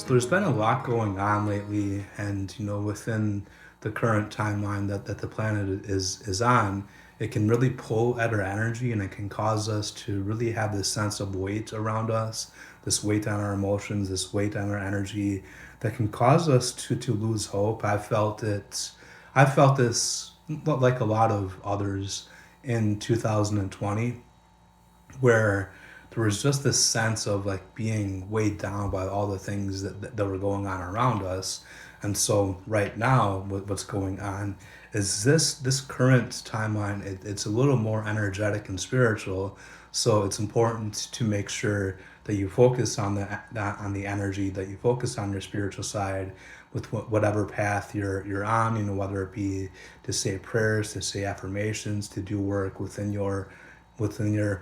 there's been a lot going on lately, and within the current timeline that the planet is on, it can really pull at our energy, and it can cause us to really have this sense of weight around us, this weight on our emotions, this weight on our energy, that can cause us to lose hope. I felt this like a lot of others in 2020, where there was just this sense of like being weighed down by all the things that were going on around us. And so right now, what's going on is this current timeline. It's a little more energetic and spiritual. So it's important to make sure that you focus on that on the energy, that you focus on your spiritual side with whatever path you're on. Whether it be to say prayers, to say affirmations, to do work within your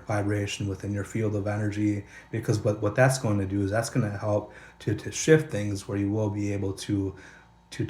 vibration, within your field of energy, because what that's going to do is that's going to help to shift things where you will be able to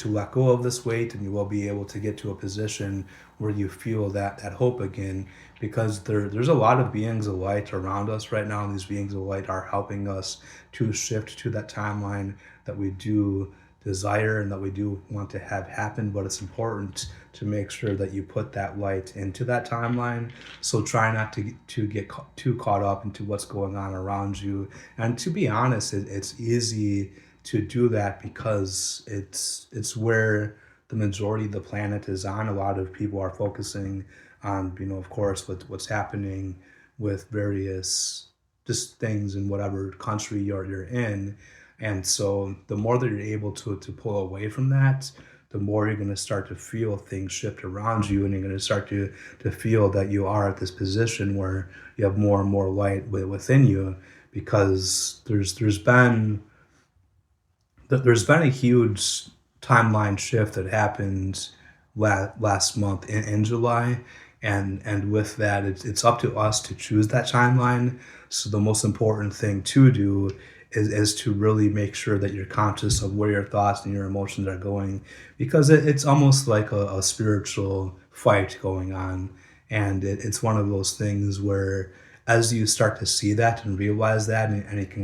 let go of this weight, and you will be able to get to a position where you feel that hope again, because there's a lot of beings of light around us right now, and these beings of light are helping us to shift to that timeline that we do desire and that we do want to have happen. But it's important to make sure that you put that light into that timeline. So try not to get too caught up into what's going on around you. And to be honest, it's easy to do that because it's where the majority of the planet is on. A lot of people are focusing on, of course, what's happening with various just things in whatever country you're in. And so the more that you're able to pull away from that, the more you're going to start to feel things shift around you, and you're going to start to feel that you are at this position where you have more and more light within you, because there's been a huge timeline shift that happened last month in July, and with that, it's up to us to choose that timeline. So the most important thing to do is to really make sure that you're conscious of where your thoughts and your emotions are going, because it's almost like a spiritual fight going on. And it's one of those things where, as you start to see that and realize that, and you can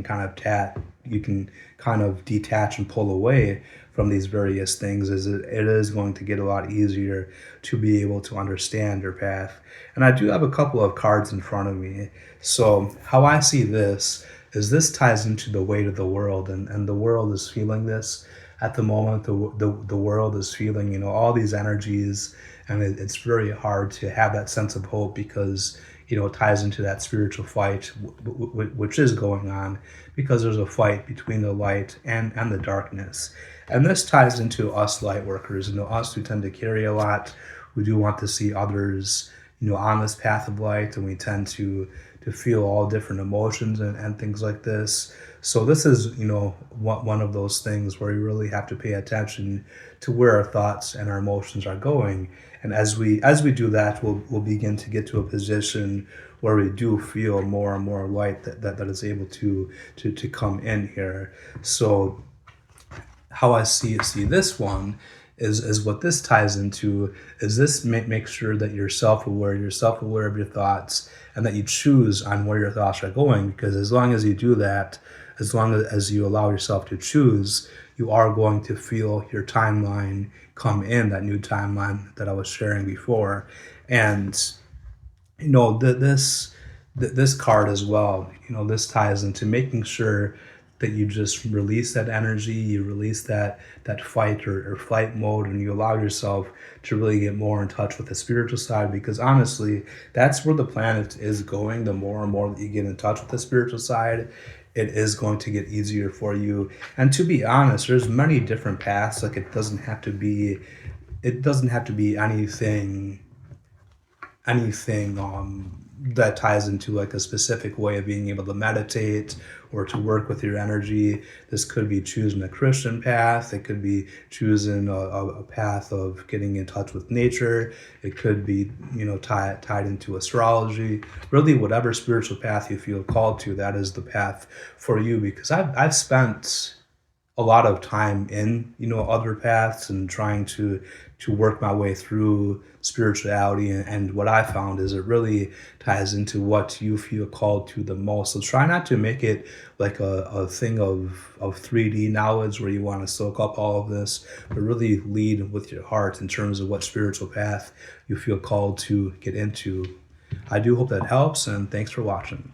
you can kind of detach and pull away from these various things, it is going to get a lot easier to be able to understand your path. And I do have a couple of cards in front of me. So how I see this is, this ties into the weight of the world, and the world is feeling this at the moment. The world is feeling, all these energies, and it's very hard to have that sense of hope, because it ties into that spiritual fight which is going on, because there's a fight between the light and the darkness. And this ties into us light workers, us who tend to carry a lot. We do want to see others, on this path of light, and we tend to feel all different emotions and things like this. So this is, one of those things where we really have to pay attention to where our thoughts and our emotions are going. And as we do that, we'll begin to get to a position where we do feel more and more light that is able to come in here. So how I see this one is what this ties into, is this make sure that you're self-aware of your thoughts, and that you choose on where your thoughts are going. Because as long as you do that, as long as you allow yourself to choose, you are going to feel your timeline come in, that new timeline that I was sharing before. And this card as well, this ties into making sure that you just release that energy, you release that fight or flight mode, and you allow yourself to really get more in touch with the spiritual side. Because honestly, that's where the planet is going. The more and more that you get in touch with the spiritual side, it is going to get easier for you. And to be honest, there's many different paths. Like, it doesn't have to be anything that ties into like a specific way of being able to meditate or to work with your energy. This could be choosing a Christian path. It could be choosing a path of getting in touch with nature. It could be, tied into astrology. Really, whatever spiritual path you feel called to, that is the path for you. Because I've spent a lot of time in other paths, and trying to work my way through spirituality. And what I found is it really ties into what you feel called to the most. So try not to make it like a thing of 3D knowledge where you want to soak up all of this, but really lead with your heart in terms of what spiritual path you feel called to get into. I do hope that helps, and thanks for watching.